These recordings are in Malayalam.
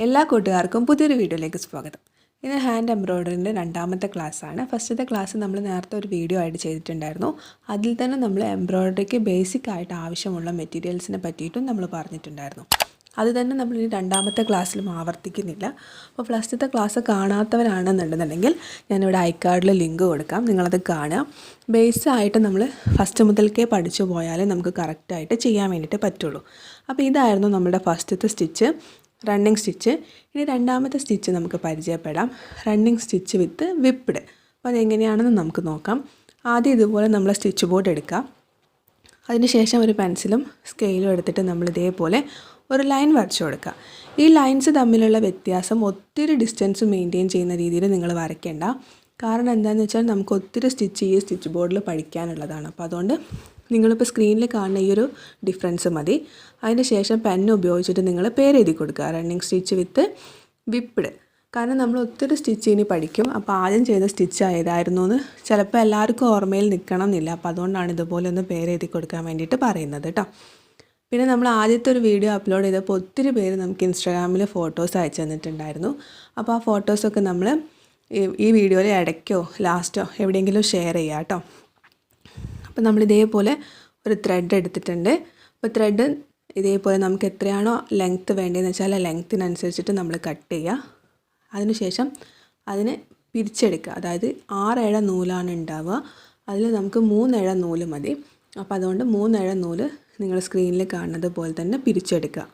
എല്ലാ കൂട്ടുകാർക്കും പുതിയൊരു വീഡിയോയിലേക്ക് സ്വാഗതം. ഇത് ഹാൻഡ് എംബ്രോയ്ഡറിൻ്റെ രണ്ടാമത്തെ ക്ലാസ്സാണ്. ഫസ്റ്റത്തെ ക്ലാസ് നമ്മൾ നേരത്തെ ഒരു വീഡിയോ ആയിട്ട് ചെയ്തിട്ടുണ്ടായിരുന്നു. അതിൽ തന്നെ നമ്മൾ എംബ്രോയ്ഡറിക്ക് ബേസിക് ആയിട്ട് ആവശ്യമുള്ള മെറ്റീരിയൽസിനെ പറ്റിയിട്ടും നമ്മൾ പറഞ്ഞിട്ടുണ്ടായിരുന്നു. അത് തന്നെ നമ്മൾ ഈ രണ്ടാമത്തെ ക്ലാസ്സിലും ആവർത്തിക്കുന്നില്ല. അപ്പോൾ ഫസ്റ്റത്തെ ക്ലാസ് കാണാത്തവരാണെന്നുണ്ടെന്നുണ്ടെങ്കിൽ ഞാനിവിടെ ഐക്കാർഡിൽ ലിങ്ക് കൊടുക്കാം, നിങ്ങളത് കാണുക. ബേസായിട്ട് നമ്മൾ ഫസ്റ്റ് മുതൽക്കേ പഠിച്ചു പോയാലേ നമുക്ക് കറക്റ്റായിട്ട് ചെയ്യാൻ വേണ്ടിയിട്ട് പറ്റുള്ളൂ. അപ്പോൾ ഇതായിരുന്നു നമ്മുടെ ഫസ്റ്റത്തെ സ്റ്റിച്ച്, റണ്ണിങ് സ്റ്റിച്ച്. ഇനി രണ്ടാമത്തെ സ്റ്റിച്ച് നമുക്ക് പരിചയപ്പെടാം, റണ്ണിങ് സ്റ്റിച്ച് വിത്ത് വിപ്പ്ഡ്. അപ്പോൾ അതെങ്ങനെയാണെന്ന് നമുക്ക് നോക്കാം. ആദ്യം ഇതുപോലെ നമ്മൾ സ്റ്റിച്ച് ബോർഡ് എടുക്കാം. അതിനുശേഷം ഒരു പെൻസിലും സ്കെയിലും എടുത്തിട്ട് നമ്മൾ ഇതേപോലെ ഒരു ലൈൻ വരച്ചു കൊടുക്കുക. ഈ ലൈൻസ് തമ്മിലുള്ള വ്യത്യാസം ഒത്തിരി ഡിസ്റ്റൻസ് മെയിൻറ്റെയിൻ ചെയ്യുന്ന രീതിയിൽ നിങ്ങൾ വരയ്ക്കേണ്ട. കാരണം എന്താണെന്ന് വെച്ചാൽ നമുക്ക് ഒത്തിരി സ്റ്റിച്ച് ഈ സ്റ്റിച്ച് ബോർഡിൽ പഠിക്കാനുള്ളതാണ്. അപ്പോൾ അതുകൊണ്ട് നിങ്ങളിപ്പോൾ സ്ക്രീനിൽ കാണുന്ന ഈ ഒരു ഡിഫറൻസ് മതി. അതിന് ശേഷം പെൻ ഉപയോഗിച്ചിട്ട് നിങ്ങൾ പേര് എഴുതി കൊടുക്കുക, റണ്ണിങ് സ്റ്റിച്ച് വിത്ത് വിപ്പ്ഡ്. കാരണം നമ്മൾ ഒത്തിരി സ്റ്റിച്ച് ഇനി പഠിക്കും. അപ്പോൾ ആദ്യം ചെയ്ത സ്റ്റിച്ച് ഏതായിരുന്നു എന്ന് ചിലപ്പോൾ എല്ലാവർക്കും ഓർമ്മയിൽ നിൽക്കണം എന്നില്ല. അപ്പോൾ അതുകൊണ്ടാണ് ഇതുപോലെ ഒന്ന് പേര് എഴുതി കൊടുക്കാൻ വേണ്ടിയിട്ട് പറയുന്നത് കേട്ടോ. പിന്നെ നമ്മൾ ആദ്യത്തെ ഒരു വീഡിയോ അപ്ലോഡ് ചെയ്തപ്പോൾ ഒത്തിരി പേര് നമുക്ക് ഇൻസ്റ്റാഗ്രാമിൽ ഫോട്ടോസ് അയച്ചു തന്നിട്ടുണ്ടായിരുന്നു. അപ്പോൾ ആ ഫോട്ടോസൊക്കെ നമ്മൾ ഈ വീഡിയോയിൽ ഇടയ്ക്കോ ലാസ്റ്റോ എവിടെയെങ്കിലും ഷെയർ ചെയ്യാം കേട്ടോ. അപ്പോൾ നമ്മൾ ഇതേപോലെ ഒരു ത്രെഡ് എടുത്തിട്ടുണ്ട്. അപ്പോൾ ത്രെഡ് ഇതേപോലെ നമുക്ക് എത്രയാണോ ലെങ്ത്ത് വേണ്ടതെന്ന് വെച്ചാൽ ആ ലെങ്ത്തിനനുസരിച്ചിട്ട് നമ്മൾ കട്ട് ചെയ്യുക. അതിനുശേഷം അതിനെ പിരിച്ചെടുക്കുക. അതായത് 6 ഇഴ നൂലാണ് ഉണ്ടാവുക, അതിൽ നമുക്ക് 3 ഇഴ നൂല് മതി. അപ്പോൾ അതുകൊണ്ട് 3 ഇഴ നൂല് നിങ്ങൾ സ്ക്രീനിൽ കാണുന്നത് പോലെ തന്നെ പിരിച്ചെടുക്കുക.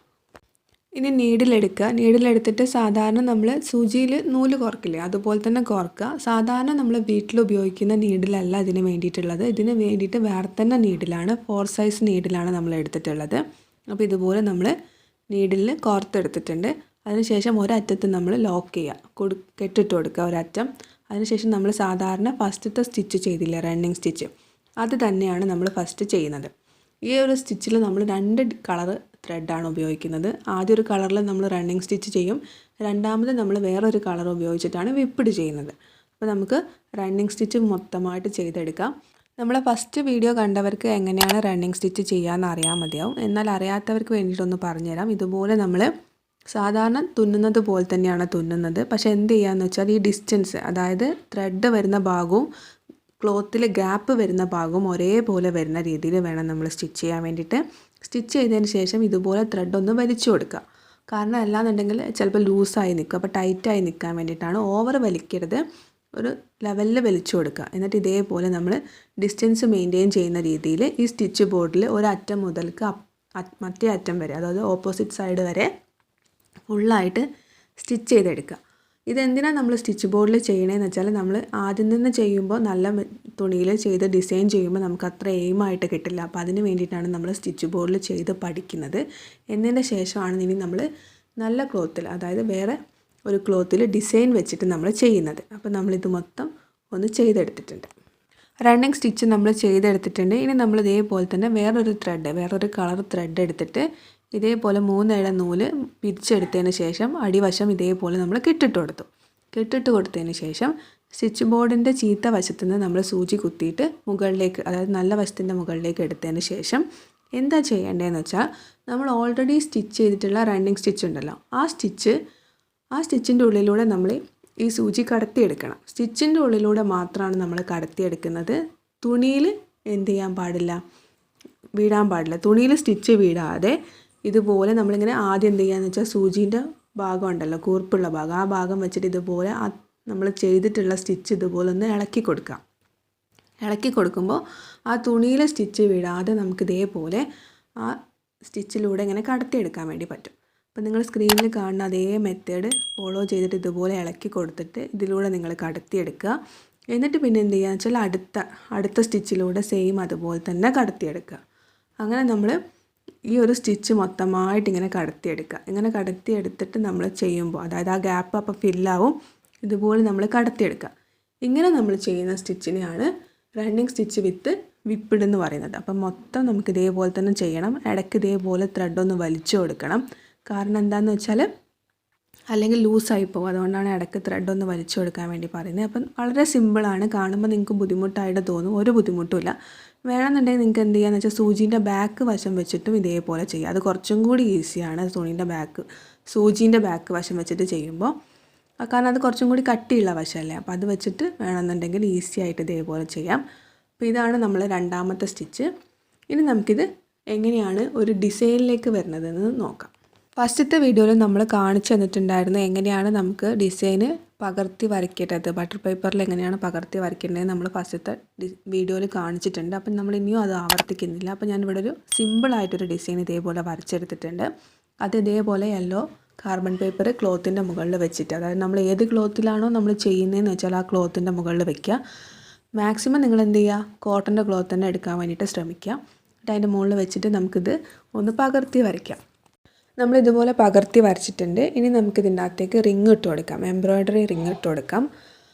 ഇനി നീഡിലെടുക്കുക. നീഡിലെടുത്തിട്ട് സാധാരണ നമ്മൾ സൂചിയിൽ നൂല് കോർക്കില്ലേ, അതുപോലെ തന്നെ കോർക്കുക. സാധാരണ നമ്മൾ വീട്ടിൽ ഉപയോഗിക്കുന്ന നീഡിലല്ല ഇതിന് വേണ്ടിയിട്ടുള്ളത്. ഇതിന് വേണ്ടിയിട്ട് വേറെ തന്നെ നീഡിലാണ്, 4 സൈസ് നീഡിലാണ് നമ്മൾ എടുത്തിട്ടുള്ളത്. അപ്പോൾ ഇതുപോലെ നമ്മൾ നീഡിൽ കോർത്തെടുത്തിട്ടുണ്ട്. അതിനുശേഷം ഒരറ്റത്ത് നമ്മൾ ലോക്ക് ചെയ്യുക, കെട്ടിട്ട് കൊടുക്കുക ഒരറ്റം. അതിനുശേഷം നമ്മൾ സാധാരണ ഫസ്റ്റത്തെ സ്റ്റിച്ച് ചെയ്തില്ലേ, റണ്ണിങ് സ്റ്റിച്ച്, അത് തന്നെയാണ് നമ്മൾ ഫസ്റ്റ് ചെയ്യുന്നത്. ഈ ഒരു സ്റ്റിച്ചിൽ നമ്മൾ 2 കളറ് ത്രെഡാണ് ഉപയോഗിക്കുന്നത്. ആദ്യം ഒരു കളറിൽ നമ്മൾ റണ്ണിങ് സ്റ്റിച്ച് ചെയ്യും, രണ്ടാമത് നമ്മൾ വേറൊരു കളർ ഉപയോഗിച്ചിട്ടാണ് വിപ്പ്ഡ് ചെയ്യുന്നത്. അപ്പോൾ നമുക്ക് റണ്ണിങ് സ്റ്റിച്ച് മൊത്തമായിട്ട് ചെയ്തെടുക്കാം. നമ്മളെ ഫസ്റ്റ് വീഡിയോ കണ്ടവർക്ക് എങ്ങനെയാണ് റണ്ണിങ് സ്റ്റിച്ച് ചെയ്യാമെന്ന് അറിയാൻ മതിയാവും. എന്നാൽ അറിയാത്തവർക്ക് വേണ്ടിയിട്ടൊന്ന് പറഞ്ഞുതരാം. ഇതുപോലെ നമ്മൾ സാധാരണ തുന്നുന്നത് പോലെ തന്നെയാണ് തുന്നുന്നത്. പക്ഷേ എന്ത് ചെയ്യാന്ന് വെച്ചാൽ ഈ ഡിസ്റ്റൻസ്, അതായത് ത്രെഡ് വരുന്ന ഭാഗവും ക്ലോത്തിൽ ഗ്യാപ്പ് വരുന്ന ഭാഗവും ഒരേപോലെ വരുന്ന രീതിയിൽ വേണം നമ്മൾ സ്റ്റിച്ച് ചെയ്യാൻ വേണ്ടിയിട്ട്. സ്റ്റിച്ച് ചെയ്തതിന് ശേഷം ഇതുപോലെ ത്രെഡ് ഒന്ന് വലിച്ചു കൊടുക്കുക. കാരണം അല്ലാന്നുണ്ടെങ്കിൽ ചിലപ്പോൾ ലൂസായി നിൽക്കും. അപ്പോൾ ടൈറ്റായി നിൽക്കാൻ വേണ്ടിയിട്ടാണ്. ഓവർ വലിക്കരുത്, ഒരു ലെവലിൽ വലിച്ചു കൊടുക്കുക. എന്നിട്ട് ഇതേപോലെ നമ്മൾ ഡിസ്റ്റൻസ് മെയിൻറ്റെയിൻ ചെയ്യുന്ന രീതിയിൽ ഈ സ്റ്റിച്ച് ബോർഡിൽ ഒരറ്റം മുതൽക്ക് മറ്റേ അറ്റം വരെ, അതായത് ഓപ്പോസിറ്റ് സൈഡ് വരെ ഫുള്ളായിട്ട് സ്റ്റിച്ച് ചെയ്തെടുക്കുക. ഇതെന്തിനാണ് നമ്മൾ സ്റ്റിച്ച് ബോർഡിൽ ചെയ്യണതെന്ന് വെച്ചാൽ നമ്മൾ ആദ്യം നിന്ന് ചെയ്യുമ്പോൾ നല്ല തുണിയിൽ ചെയ്ത് ഡിസൈൻ ചെയ്യുമ്പോൾ നമുക്ക് അത്ര എയിമായിട്ട് കിട്ടില്ല. അപ്പോൾ അതിന് വേണ്ടിയിട്ടാണ് നമ്മൾ സ്റ്റിച്ച് ബോർഡിൽ ചെയ്ത് പഠിക്കുന്നത്. എന്നതിന് ശേഷമാണ് ഇനി നമ്മൾ നല്ല ക്ലോത്തിൽ, അതായത് വേറെ ഒരു ക്ലോത്തിൽ ഡിസൈൻ വെച്ചിട്ട് നമ്മൾ ചെയ്യുന്നത്. അപ്പോൾ നമ്മളിത് മൊത്തം ഒന്ന് ചെയ്തെടുത്തിട്ടുണ്ട്. റണ്ണിങ് സ്റ്റിച്ച് നമ്മൾ ചെയ്തെടുത്തിട്ടുണ്ട്. ഇനി നമ്മൾ ഇതേപോലെ തന്നെ വേറൊരു കളർ ത്രെഡ് എടുത്തിട്ട് ഇതേപോലെ 3 ഇഴ നൂല് പിരിച്ചെടുത്തതിന് ശേഷം അടിവശം ഇതേപോലെ നമ്മൾ കെട്ടിട്ട് കൊടുത്തതിന് ശേഷം സ്റ്റിച്ച് ബോർഡിൻ്റെ ചീത്ത വശത്ത് നിന്ന് നമ്മൾ സൂചി കുത്തിയിട്ട് മുകളിലേക്ക്, അതായത് നല്ല വശത്തിൻ്റെ മുകളിലേക്ക് എടുത്തതിന് ശേഷം എന്താ ചെയ്യേണ്ടതെന്ന് വെച്ചാൽ നമ്മൾ ഓൾറെഡി സ്റ്റിച്ച് ചെയ്തിട്ടുള്ള റണ്ണിങ് സ്റ്റിച്ച് ഉണ്ടല്ലോ, ആ സ്റ്റിച്ചിൻ്റെ ഉള്ളിലൂടെ നമ്മൾ ഈ സൂചി കടത്തിയെടുക്കണം. സ്റ്റിച്ചിൻ്റെ ഉള്ളിലൂടെ മാത്രമാണ് നമ്മൾ കടത്തിയെടുക്കുന്നത്. തുണിയിൽ എന്ത് ചെയ്യാൻ പാടില്ല, വീഴാൻ പാടില്ല. തുണിയിൽ സ്റ്റിച്ച് വീഴാതെ ഇതുപോലെ നമ്മളിങ്ങനെ ആദ്യം എന്ത് ചെയ്യുകയെന്ന് വെച്ചാൽ സൂചീൻ്റെ ഭാഗം ഉണ്ടല്ലോ, കൂർപ്പുള്ള ഭാഗം, ആ ഭാഗം വെച്ചിട്ട് ഇതുപോലെ നമ്മൾ ചെയ്തിട്ടുള്ള സ്റ്റിച്ച് ഇതുപോലെ ഒന്ന് ഇളക്കി കൊടുക്കുമ്പോൾ ആ തുണിയിൽ സ്റ്റിച്ച് വീഴാതെ നമുക്ക് ഇതേപോലെ ആ സ്റ്റിച്ചിലൂടെ ഇങ്ങനെ കടത്തിയെടുക്കാൻ വേണ്ടി പറ്റും. അപ്പോൾ നിങ്ങൾ സ്ക്രീനിൽ കാണുന്ന അതേ മെത്തേഡ് ഫോളോ ചെയ്തിട്ട് ഇതുപോലെ ഇളക്കി കൊടുത്തിട്ട് ഇതിലൂടെ നിങ്ങൾ കടത്തിയെടുക്കുക. എന്നിട്ട് പിന്നെ എന്ത് ചെയ്യുക വെച്ചാൽ അടുത്ത സ്റ്റിച്ചിലൂടെ സെയിം അതുപോലെ തന്നെ കടത്തിയെടുക്കുക. അങ്ങനെ നമ്മൾ ഈ ഒരു സ്റ്റിച്ച് മൊത്തമായിട്ട് ഇങ്ങനെ കടത്തിയെടുക്കുക. ഇങ്ങനെ കടത്തിയെടുത്തിട്ട് നമ്മൾ ചെയ്യുമ്പോൾ, അതായത് ആ ഗ്യാപ്പ് അപ്പോൾ ഫില്ലാവും, ഇതുപോലെ നമ്മൾ കടത്തിയെടുക്കുക. ഇങ്ങനെ നമ്മൾ ചെയ്യുന്ന സ്റ്റിച്ചിനെയാണ് റണ്ണിങ് സ്റ്റിച്ച് വിത്ത് വിപ്പ്ഡ് എന്ന് പറയുന്നത്. അപ്പം മൊത്തം നമുക്ക് ഇതേപോലെ തന്നെ ചെയ്യണം. ഇടയ്ക്ക് ഇതേപോലെ ത്രെഡൊന്ന് വലിച്ചു കൊടുക്കണം. കാരണം എന്താണെന്ന് വെച്ചാൽ അല്ലെങ്കിൽ ലൂസായി പോകും. അതുകൊണ്ടാണ് ഇടയ്ക്ക് ത്രെഡൊന്ന് വലിച്ചു കൊടുക്കാൻ വേണ്ടി പറയുന്നത്. അപ്പം വളരെ സിമ്പിളാണ്. കാണുമ്പോൾ നിങ്ങൾക്ക് ബുദ്ധിമുട്ടായിട്ട് തോന്നും, ഒരു ബുദ്ധിമുട്ടുമില്ല. വേണമെന്നുണ്ടെങ്കിൽ നിങ്ങൾക്ക് എന്ത് ചെയ്യുകയെന്ന് വെച്ചാൽ സൂചീൻ്റെ ബാക്ക് വശം വെച്ചിട്ടും ഇതേപോലെ ചെയ്യുക. അത് കുറച്ചും കൂടി ഈസിയാണ്. തുണീൻ്റെ ബാക്ക് സൂചീൻ്റെ ബാക്ക് വശം വെച്ചിട്ട് ചെയ്യുമ്പോൾ കാരണം അത് കുറച്ചും കൂടി കട്ടിയുള്ള വശമല്ലേ, അപ്പോൾ അത് വെച്ചിട്ട് വേണമെന്നുണ്ടെങ്കിൽ ഈസി ആയിട്ട് ഇതേപോലെ ചെയ്യാം. അപ്പോൾ ഇതാണ് നമ്മൾ രണ്ടാമത്തെ സ്റ്റിച്ച്. ഇനി നമുക്കിത് എങ്ങനെയാണ് ഒരു ഡിസൈനിലേക്ക് വരുന്നതെന്ന് നോക്കാം. ഫസ്റ്റത്തെ വീഡിയോയിൽ നമ്മൾ കാണിച്ചു തന്നിട്ടുണ്ടായിരുന്നു എങ്ങനെയാണ് നമുക്ക് ഡിസൈന് പകർത്തി വരയ്ക്കേണ്ടത്, ബട്ടർ പേപ്പറിൽ എങ്ങനെയാണ് പകർത്തി വരയ്ക്കേണ്ടത് നമ്മൾ ഫസ്റ്റത്തെ വീഡിയോയിൽ കാണിച്ചിട്ടുണ്ട്. അപ്പം നമ്മൾ ഇനിയും അത് ആവർത്തിക്കുന്നില്ല. അപ്പോൾ ഞാനിവിടെ ഒരു സിമ്പിളായിട്ടൊരു ഡിസൈൻ ഇതേപോലെ വരച്ചെടുത്തിട്ടുണ്ട്. അത് ഇതേപോലെ യെല്ലോ കാർബൺ പേപ്പർ ക്ലോത്തിൻ്റെ മുകളിൽ വെച്ചിട്ട്, അതായത് നമ്മൾ ഏത് ക്ലോത്തിലാണോ നമ്മൾ ചെയ്യുന്നതെന്ന് വെച്ചാൽ ആ ക്ലോത്തിൻ്റെ മുകളിൽ വെക്കുക. മാക്സിമം നിങ്ങൾ എന്ത് ചെയ്യുക, കോട്ടൻ്റെ ക്ലോത്ത് തന്നെ എടുക്കാൻ വേണ്ടിയിട്ട് ശ്രമിക്കുക. എന്നിട്ട് അതിൻ്റെ മുകളിൽ വെച്ചിട്ട് നമുക്കിത് ഒന്ന് പകർത്തി വരയ്ക്കാം. നമ്മളിതുപോലെ പകർത്തി വരച്ചിട്ടുണ്ട്. ഇനി നമുക്കിതിൻ്റെ അകത്തേക്ക് റിങ് ഇട്ട് കൊടുക്കാം, എംബ്രോയ്ഡറി റിങ് ഇട്ട് കൊടുക്കാം.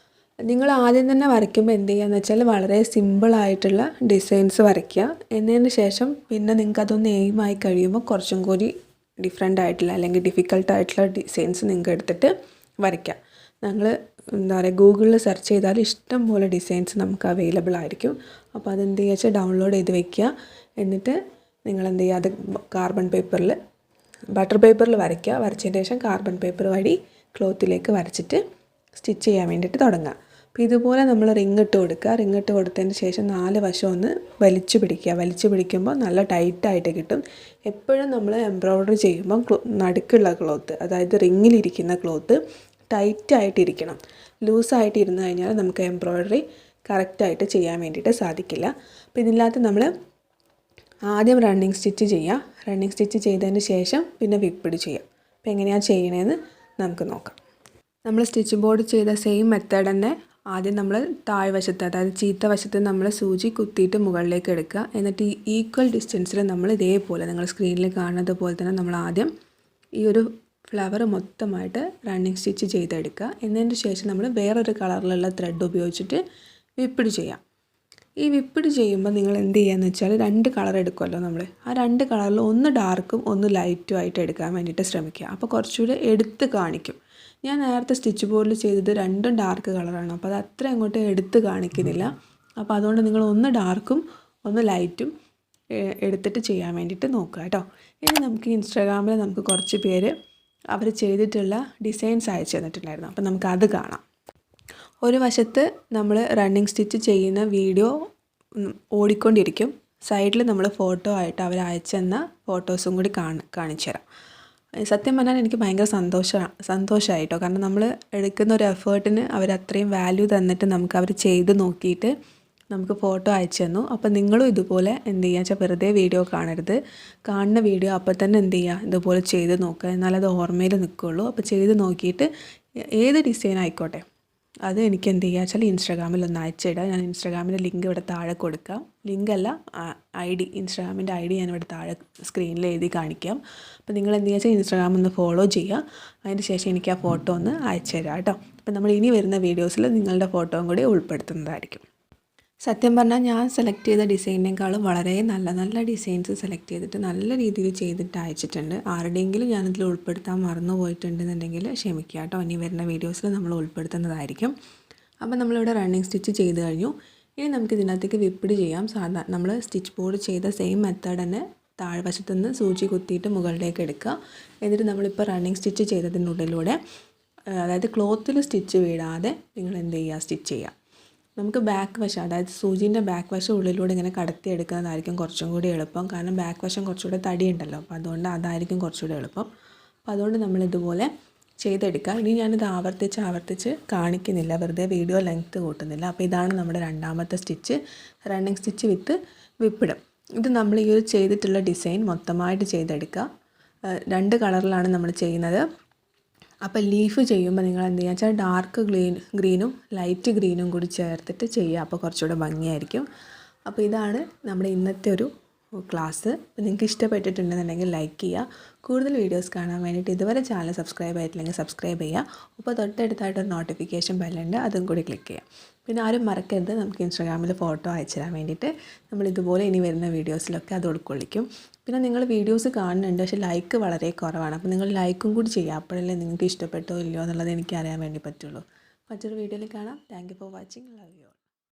നിങ്ങൾ ആദ്യം തന്നെ വരയ്ക്കുമ്പോൾ എന്ത് ചെയ്യുകയെന്ന് വെച്ചാൽ വളരെ സിമ്പിളായിട്ടുള്ള ഡിസൈൻസ് വരയ്ക്കുക. എന്നതിന് ശേഷം പിന്നെ നിങ്ങൾക്ക് അതൊന്ന് എയിമായി കഴിയുമ്പോൾ കുറച്ചും കൂടി ഡിഫറെൻ്റ് ആയിട്ടുള്ള അല്ലെങ്കിൽ ഡിഫിക്കൽട്ടായിട്ടുള്ള ഡിസൈൻസ് നിങ്ങൾക്ക് എടുത്തിട്ട് വരയ്ക്കാം. ഞങ്ങൾ എന്താ പറയുക, ഗൂഗിളിൽ സെർച്ച് ചെയ്താൽ ഇഷ്ടം പോലെ ഡിസൈൻസ് നമുക്ക് അവൈലബിൾ ആയിരിക്കും. അപ്പോൾ അതെന്ത് ചെയ്യുക വെച്ചാൽ ഡൗൺലോഡ് ചെയ്ത് വയ്ക്കുക. എന്നിട്ട് നിങ്ങൾ എന്ത് ചെയ്യുക, അത് കാർബൺ പേപ്പറിൽ ബട്ടർ പേപ്പറിൽ വരയ്ക്കുക. വരച്ചതിന് ശേഷം കാർബൺ പേപ്പർ വഴി ക്ലോത്തിലേക്ക് വരച്ചിട്ട് സ്റ്റിച്ച് ചെയ്യാൻ വേണ്ടിയിട്ട് തുടങ്ങുക. അപ്പോൾ ഇതുപോലെ നമ്മൾ റിങ് ഇട്ട് കൊടുക്കുക. റിങ് ഇട്ട് കൊടുത്തതിന് ശേഷം 4 വശം ഒന്ന് വലിച്ചു പിടിക്കുക. വലിച്ചു പിടിക്കുമ്പോൾ നല്ല ടൈറ്റായിട്ട് കിട്ടും. എപ്പോഴും നമ്മൾ എംബ്രോയ്ഡറി ചെയ്യുമ്പോൾ നടുക്കുള്ള ക്ലോത്ത്, അതായത് റിങ്ങിലിരിക്കുന്ന ക്ലോത്ത് ടൈറ്റായിട്ടിരിക്കണം. ലൂസായിട്ട് ഇരുന്ന് കഴിഞ്ഞാൽ നമുക്ക് എംബ്രോയ്ഡറി കറക്റ്റായിട്ട് ചെയ്യാൻ വേണ്ടിയിട്ട് സാധിക്കില്ല. അപ്പോൾ ഇതിനകത്ത് നമ്മൾ ആദ്യം റണ്ണിങ് സ്റ്റിച്ച് ചെയ്യുക. റണ്ണിങ് സ്റ്റിച്ച് ചെയ്തതിന് ശേഷം പിന്നെ വിപ്പിഡ് ചെയ്യുക. അപ്പോൾ എങ്ങനെയാണ് ചെയ്യണതെന്ന് നമുക്ക് നോക്കാം. നമ്മൾ സ്റ്റിച്ച് ബോർഡ് ചെയ്ത സെയിം മെത്തേഡ് തന്നെ ആദ്യം നമ്മൾ താഴ്വശത്ത്, അതായത് ചീത്ത വശത്ത് നമ്മൾ സൂചി കുത്തിയിട്ട് മുകളിലേക്ക് എടുക്കുക. എന്നിട്ട് ഈ ഈക്വൽ ഡിസ്റ്റൻസിൽ നമ്മൾ ഇതേപോലെ നിങ്ങൾ സ്ക്രീനിൽ കാണുന്നത് പോലെ തന്നെ നമ്മൾ ആദ്യം ഈ ഒരു ഫ്ലവർ മൊത്തമായിട്ട് റണ്ണിങ് സ്റ്റിച്ച് ചെയ്തെടുക്കുക. എന്നതിന് ശേഷം നമ്മൾ വേറൊരു കളറിലുള്ള ത്രെഡ് ഉപയോഗിച്ചിട്ട് വിപ്പിഡ് ചെയ്യാം. ഈ വിപ്പിഡ് ചെയ്യുമ്പോൾ നിങ്ങൾ എന്ത് ചെയ്യുകയെന്ന് വെച്ചാൽ 2 കളർ എടുക്കുമല്ലോ നമ്മൾ. ആ 2 കളറിൽ ഒന്ന് ഡാർക്കും ഒന്ന് ലൈറ്റും ആയിട്ട് എടുക്കാൻ വേണ്ടിയിട്ട് ശ്രമിക്കുക. അപ്പോൾ കുറച്ചുകൂടി എടുത്ത് കാണിക്കും. ഞാൻ നേരത്തെ സ്റ്റിച്ച് ബോർഡിൽ ചെയ്തത് 2 ഡാർക്ക് കളറാണ്, അപ്പോൾ അത് അത്ര അങ്ങോട്ട് എടുത്ത് കാണിക്കുന്നില്ല. അപ്പോൾ അതുകൊണ്ട് നിങ്ങൾ ഒന്ന് ഡാർക്കും ഒന്ന് ലൈറ്റും എടുത്തിട്ട് ചെയ്യാൻ വേണ്ടിയിട്ട് നോക്കുക കേട്ടോ. ഇനി നമുക്ക് ഇൻസ്റ്റാഗ്രാമിൽ നമുക്ക് കുറച്ച് പേര് അവർ ചെയ്തിട്ടുള്ള ഡിസൈൻസ് അയച്ചു തന്നിട്ടുണ്ടായിരുന്നു. അപ്പോൾ നമുക്കത് കാണാം. ഒരു വശത്ത് നമ്മൾ റണ്ണിങ് സ്റ്റിച്ച് ചെയ്യുന്ന വീഡിയോ ഓടിക്കൊണ്ടിരിക്കും. സൈഡിൽ നമ്മൾ ഫോട്ടോ ആയിട്ട് അവർ അയച്ചെന്ന ഫോട്ടോസും കൂടി കാണിച്ചു തരാം. സത്യം പറഞ്ഞാൽ എനിക്ക് ഭയങ്കര സന്തോഷമായിട്ടോ. കാരണം നമ്മൾ എടുക്കുന്ന ഒരു എഫേർട്ടിന് അവർ അത്രയും വാല്യൂ തന്നിട്ട് നമുക്ക് അവർ ചെയ്ത് നോക്കിയിട്ട് നമുക്ക് ഫോട്ടോ അയച്ചു തന്നു. അപ്പോൾ നിങ്ങളും ഇതുപോലെ എന്ത് ചെയ്യുക വെച്ചാൽ വെറുതെ വീഡിയോ കാണരുത്. കാണുന്ന വീഡിയോ അപ്പോൾ തന്നെ എന്ത് ചെയ്യുക, ഇതുപോലെ ചെയ്ത് നോക്കുക. എന്നാലത് ഓർമ്മയിൽ നിൽക്കുകയുള്ളൂ. അപ്പോൾ ചെയ്ത് നോക്കിയിട്ട് ഏത് ഡിസൈൻ ആയിക്കോട്ടെ അത് എനിക്ക് എന്ത് ചെയ്യുക വെച്ചാൽ ഇൻസ്റ്റാഗ്രാമിൽ ഒന്ന് അയച്ചിടുക. ഞാൻ ഇൻസ്റ്റാഗ്രാമിൻ്റെ ലിങ്ക് ഇവിടെ താഴെ കൊടുക്കാം. ലിങ്കല്ല, ID, ഇൻസ്റ്റാഗ്രാമിൻ്റെ ID ഞാനിവിടെ താഴെ സ്ക്രീനിൽ എഴുതി കാണിക്കാം. അപ്പോൾ നിങ്ങൾ എന്ത് ചെയ്യുക വെച്ചാൽ ഇൻസ്റ്റാഗ്രാം ഒന്ന് ഫോളോ ചെയ്യുക. അതിന് ശേഷം എനിക്ക് ആ ഫോട്ടോ ഒന്ന് അയച്ചു തരാം കേട്ടോ. അപ്പോൾ നമ്മൾ ഇനി വരുന്ന വീഡിയോസിൽ നിങ്ങളുടെ ഫോട്ടോയും കൂടി ഉൾപ്പെടുത്തുന്നതായിരിക്കും. സത്യം പറഞ്ഞാൽ ഞാൻ സെലക്ട് ചെയ്ത ഡിസൈനിനേക്കാളും വളരെ നല്ല ഡിസൈൻസ് സെലക്ട് ചെയ്തിട്ട് നല്ല രീതിയിൽ ചെയ്തിട്ട് അയച്ചിട്ടുണ്ട്. ആരുടെയെങ്കിലും ഞാനതിൽ ഉൾപ്പെടുത്താൻ മറന്നു പോയിട്ടുണ്ടെന്നുണ്ടെങ്കിൽ ക്ഷമിക്കുക കേട്ടോ. ഇനി വരുന്ന വീഡിയോസിൽ നമ്മൾ ഉൾപ്പെടുത്തുന്നതായിരിക്കും. അപ്പോൾ നമ്മളിവിടെ റണ്ണിങ് സ്റ്റിച്ച് ചെയ്ത് കഴിഞ്ഞു. ഇനി നമുക്ക് ഇതിനകത്തേക്ക് വിപ്പിഡ് ചെയ്യാം. സാധാരണ നമ്മൾ സ്റ്റിച്ച് ബോർഡ് ചെയ്ത സെയിം മെത്തേഡ് തന്നെ താഴ്വശത്തു നിന്ന് സൂചി കുത്തിയിട്ട് മുകളിലേക്ക് എടുക്കുക. എന്നിട്ട് നമ്മളിപ്പോൾ റണ്ണിങ് സ്റ്റിച്ച് ചെയ്തതിനുള്ളിലൂടെ, അതായത് ക്ലോത്തിൽ സ്റ്റിച്ച് വീഴാതെ നിങ്ങൾ എന്ത് ചെയ്യുക, സ്റ്റിച്ച് ചെയ്യുക. നമുക്ക് ബാക്ക് വശം, അതായത് സൂചീൻ്റെ ബാക്ക് വശം ഉള്ളിലൂടെ ഇങ്ങനെ കടത്തി എടുക്കുന്നതായിരിക്കും കുറച്ചും കൂടി എളുപ്പം. കാരണം ബാക്ക് വശം കുറച്ചുകൂടെ തടിയുണ്ടല്ലോ, അപ്പോൾ അതുകൊണ്ട് അതായിരിക്കും കുറച്ചുകൂടി എളുപ്പം. അപ്പോൾ അതുകൊണ്ട് നമ്മളിതുപോലെ ചെയ്തെടുക്കുക. ഇനി ഞാനിത് ആവർത്തിച്ച് കാണിക്കുന്നില്ല, വെറുതെ വീഡിയോ ലെങ്ത്ത് കൂട്ടുന്നില്ല. അപ്പോൾ ഇതാണ് നമ്മുടെ രണ്ടാമത്തെ സ്റ്റിച്ച്, റണ്ണിങ് സ്റ്റിച്ച് വിത്ത് വിപ്പിഡ്. ഇത് നമ്മൾ ഈ ഒരു ചെയ്തിട്ടുള്ള ഡിസൈൻ മൊത്തമായിട്ട് ചെയ്തെടുക്കുക. 2 കളറിലാണ് നമ്മൾ ചെയ്യുന്നത്. അപ്പോൾ ലീഫ് ചെയ്യുമ്പോൾ നിങ്ങൾ എന്ത് ചെയ്യുക വെച്ചാൽ ഡാർക്ക് ഗ്രീനും ലൈറ്റ് ഗ്രീനും കൂടി ചേർത്തിട്ട് ചെയ്യുക. അപ്പോൾ കുറച്ചുകൂടെ ഭംഗിയായിരിക്കും. അപ്പോൾ ഇതാണ് നമ്മുടെ ഇന്നത്തെ ഒരു ക്ലാസ്. അപ്പോൾ നിങ്ങൾക്ക് ഇഷ്ടപ്പെട്ടിട്ടുണ്ടെന്നുണ്ടെങ്കിൽ ലൈക്ക് ചെയ്യുക. കൂടുതൽ വീഡിയോസ് കാണാൻ വേണ്ടിയിട്ട് ഇതുവരെ ചാനൽ സബ്സ്ക്രൈബ് ആയിട്ടില്ലെങ്കിൽ സബ്സ്ക്രൈബ് ചെയ്യുക. അപ്പോൾ തൊട്ടടുത്തായിട്ടൊരു നോട്ടിഫിക്കേഷൻ ബെല്ലുണ്ട്, അതും കൂടി ക്ലിക്ക് ചെയ്യുക. പിന്നെ ആരും മറക്കരുത് നമുക്ക് ഇൻസ്റ്റാഗ്രാമിൽ ഫോട്ടോ അയച്ചു തരാൻ വേണ്ടിയിട്ട്. നമ്മളിതുപോലെ ഇനി വരുന്ന വീഡിയോസിലൊക്കെ അത് ഉൾക്കൊള്ളിക്കും. പിന്നെ നിങ്ങൾ വീഡിയോസ് കാണുന്നുണ്ട്, പക്ഷേ ലൈക്ക് വളരെ കുറവാണ്. അപ്പോൾ നിങ്ങൾ ലൈക്കും കൂടി ചെയ്യുക. അപ്പോഴല്ലേ നിങ്ങൾക്ക് ഇഷ്ടപ്പെട്ടോ ഇല്ലയോ എന്നുള്ളത് എനിക്ക് അറിയാൻ വേണ്ടി പറ്റുള്ളൂ. മറ്റൊരു വീഡിയോയിൽ കാണാം. Thank you for watching. Love you all.